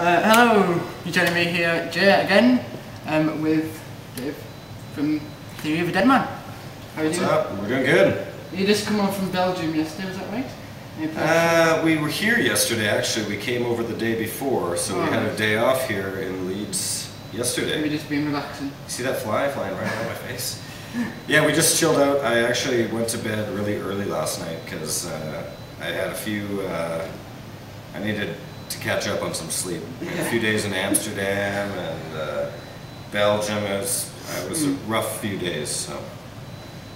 Hello, you're joining me here, Jay, again, with Dave from Theory of a Deadman. How are you doing? What's up? We're doing good. You just come on from Belgium yesterday, was that right? We were here yesterday, actually. We came over the day before, so we had a day off here in Leeds yesterday. Maybe just being relaxing. See that fly flying right on my face? Yeah, we just chilled out. I actually went to bed really early last night because I had a few, I needed to catch up on some sleep. I had a few days in Amsterdam and Belgium. It was a rough few days. So.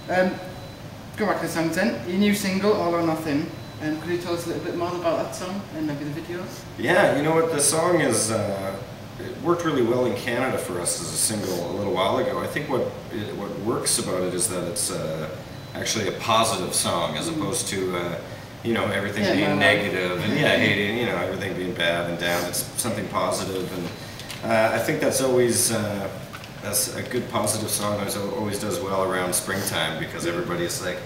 Go back to the songs then. Your new single, All or Nothing. Could you tell us a little bit more about that song and maybe the video? Yeah, you know what, the song is, it worked really well in Canada for us as a single a little while ago. I think what works about it is that it's actually a positive song as opposed to you know, everything being negative and hating, you know, everything being bad and down. It's something positive, and I think that's always that's a good positive song. Always does well around springtime because everybody's like,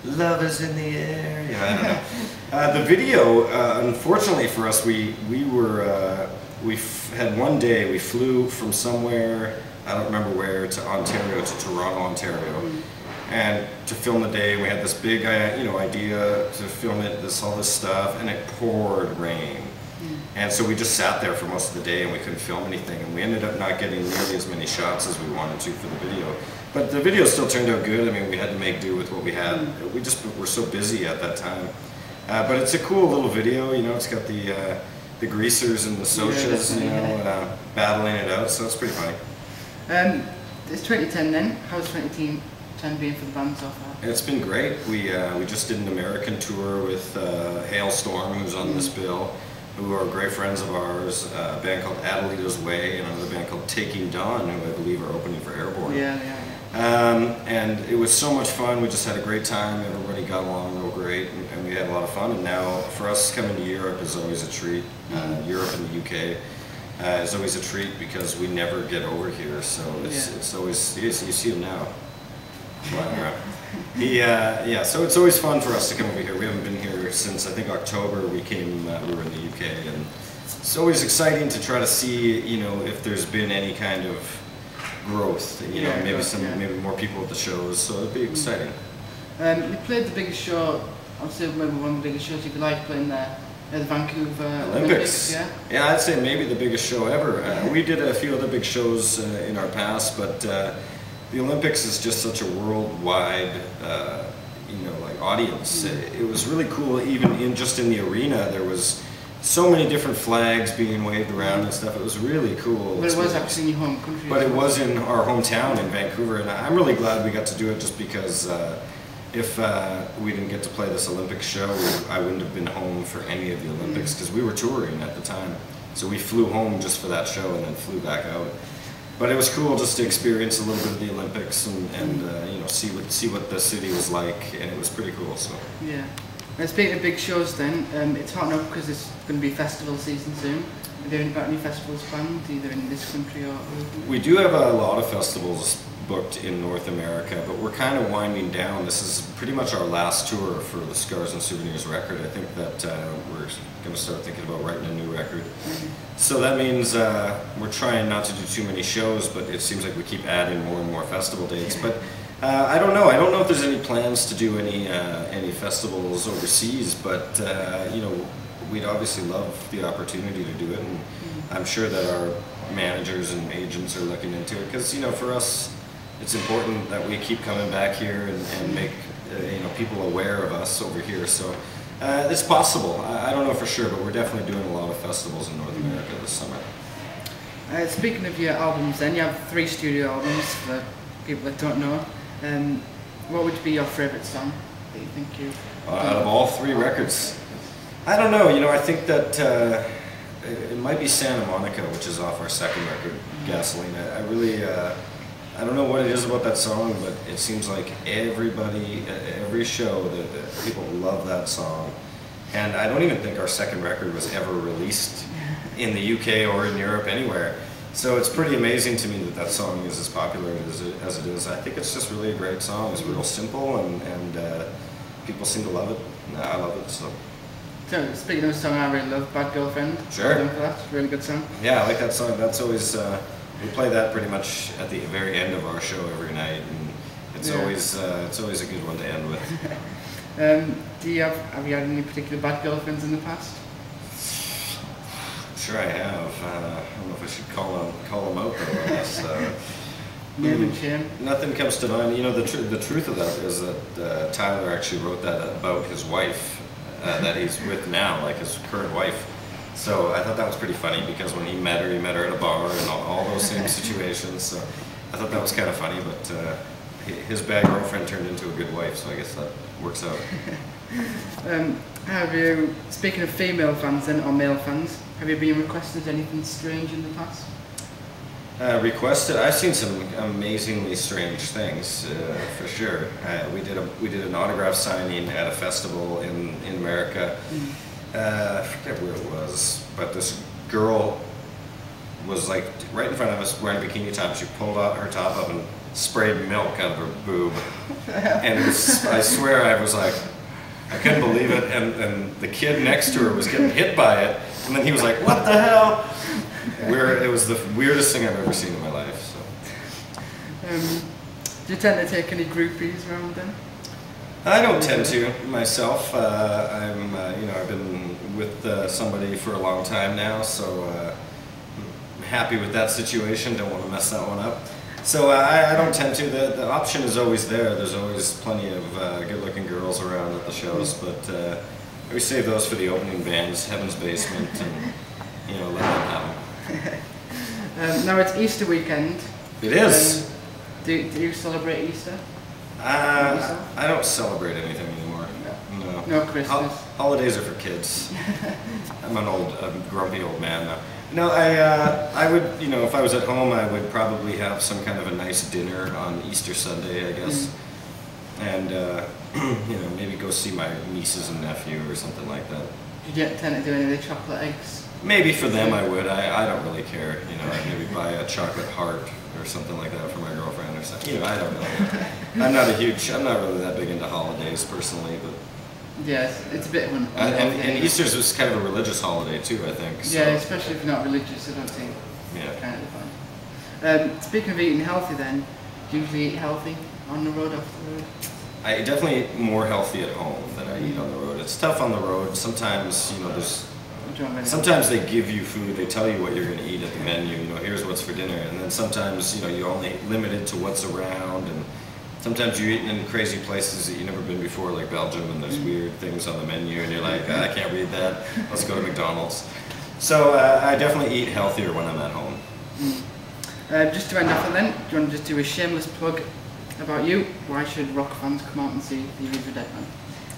love is in the air. You know, I don't know. The video, unfortunately for us, we had one day we flew from somewhere, I don't remember where, to Ontario, to Toronto, Ontario. And to film the day, we had this big, you know, idea to film it, all this stuff, and it poured rain. And so we just sat there for most of the day and we couldn't film anything, and we ended up not getting nearly as many shots as we wanted to for the video. But the video still turned out good. I mean, we had to make do with what we had. We just were so busy at that time. But it's a cool little video, you know, it's got the greasers and the socias, you know, battling it out, so it's pretty funny. It's 2010 then. How's 2010 been for the band so far? It's been great. We just did an American tour with Hailstorm, who's on this bill, who are great friends of ours, a band called Adelita's Way, and another band called Taking Dawn, who I believe are opening for Airborne. And it was so much fun. We just had a great time. Everybody got along real great, and we had a lot of fun. And now, for us, coming to Europe is always a treat. Europe and the UK is always a treat because we never get over here. So it's always, you see them now. So it's always fun for us to come over here. We haven't been here since I think October. We came, we were in the UK, and it's always exciting to try to see, you know, if there's been any kind of growth. You know, maybe more people at the shows. So it'd be exciting. You played the biggest show. I'd say maybe one of the biggest shows you could like playing there. The Vancouver Olympics. Yeah, I'd say maybe the biggest show ever. We did a few other big shows in our past, but the Olympics is just such a worldwide, you know, like audience. It was really cool. Even in the arena, there was so many different flags being waved around and stuff. It was really cool. But it was actually in your home country. But it was in our hometown in Vancouver, and I'm really glad we got to do it. Just because if we didn't get to play this Olympics show, I wouldn't have been home for any of the Olympics because we were touring at the time. So we flew home just for that show and then flew back out. But it was cool just to experience a little bit of the Olympics and you know, see what the city was like, and it was pretty cool. So yeah. And speaking of big shows, then it's hot enough because it's going to be festival season soon. Are there any festivals planned, either in this country or? We do have a lot of festivals booked in North America, but we're kind of winding down. This is pretty much our last tour for the Scars and Souvenirs record. I think that we're going to start thinking about writing a new record. So that means we're trying not to do too many shows, but it seems like we keep adding more and more festival dates. But I don't know. I don't know if there's any plans to do any festivals overseas, but you know, we'd obviously love the opportunity to do it, and I'm sure that our managers and agents are looking into it, because, you know, for us, it's important that we keep coming back here and make you know, people aware of us over here. So it's possible. I don't know for sure, but we're definitely doing a lot of festivals in North America this summer. Speaking of your albums, then you have 3 studio albums for people that don't know. What would be your favourite song that you think you? Out of all 3 records, I don't know. You know, I think that it might be Santa Monica, which is off our second record, Gasoline. I really. I don't know what it is about that song, but it seems like everybody, every show, that people love that song. And I don't even think our second record was ever released in the UK or in Europe, anywhere. So it's pretty amazing to me that that song is as popular as it is. I think it's just really a great song. It's real simple, and people seem to love it. I love it. So. So, speaking of a song I really love, Bad Girlfriend. Sure. Well done for that. Really good song. Yeah, I like that song. That's always we play that pretty much at the very end of our show every night, and it's always a good one to end with. Do you have you had any particular bad girlfriends in the past? Sure, I have. I don't know if I should call them out though. I guess. Name and shame. Nothing comes to mind. You know, the truth of that is that Tyler actually wrote that about his wife that he's with now, like his current wife. So I thought that was pretty funny because when he met her at a bar and all those same situations. So I thought that was kind of funny, but his bad girlfriend turned into a good wife, so I guess that works out. Have you, speaking of female fans then, or male fans, have you been requested anything strange in the past? Requested. I've seen some amazingly strange things, for sure. We did an autograph signing at a festival in America. I forget where it was, but this girl was like right in front of us wearing a bikini top. She pulled out her top up and sprayed milk out of her boob, and it was, I swear I was like, I couldn't believe it. And the kid next to her was getting hit by it, and then he was like, "What the hell?" It was the weirdest thing I've ever seen in my life. So. Do you tend to take any groupies around then? I don't tend to myself. I've been with somebody for a long time now, so I'm happy with that situation. Don't want to mess that one up. So I don't tend to. The option is always there. There's always plenty of good-looking girls around at the shows, but we save those for the opening bands, Heaven's Basement, and let them have them. Now it's Easter weekend. It is. Do you celebrate Easter? I don't celebrate anything anymore. No. No Christmas. Holidays are for kids. I'm a grumpy old man now. No, I would, if I was at home, I would probably have some kind of a nice dinner on Easter Sunday, I guess, and maybe go see my nieces and nephew or something like that. Do you tend to do any of the chocolate eggs? Maybe for them I would. I don't really care. I'd maybe buy a chocolate heart or something like that for my girlfriend or something. I don't know. I'm not really that big into holidays personally, but. Yes, it's a bit of an. And Easter's was kind of a religious holiday too, I think. So. Yeah, especially if you're not religious, I don't think. Yeah. Kind of fun. Speaking of eating healthy, then, do you usually eat healthy on the road, off the road? I definitely eat more healthy at home than I eat on the road. It's tough on the road. Sometimes, sometimes they give you food. They tell you what you're going to eat at the menu. Here's what's for dinner, and then sometimes, you're only limited to what's around, and sometimes you're eating in crazy places that you've never been before, like Belgium, and there's weird things on the menu, and you're like, I can't read that. Let's go to McDonald's. So I definitely eat healthier when I'm at home. Just to end off then, do you want to just do a shameless plug about you? Why should rock fans come out and see Theory's with Deadman?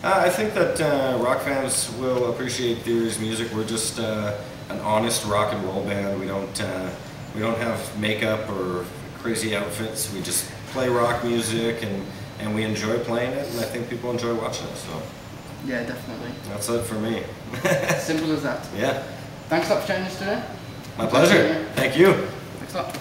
I think that rock fans will appreciate Theory's music. We're just an honest rock and roll band. We don't have makeup or crazy outfits. We just play rock music and we enjoy playing it, and I think people enjoy watching it. So yeah, definitely. That's it for me. Simple as that. Yeah. Thanks a lot for joining us today. My pleasure. Thank you. Thanks a lot.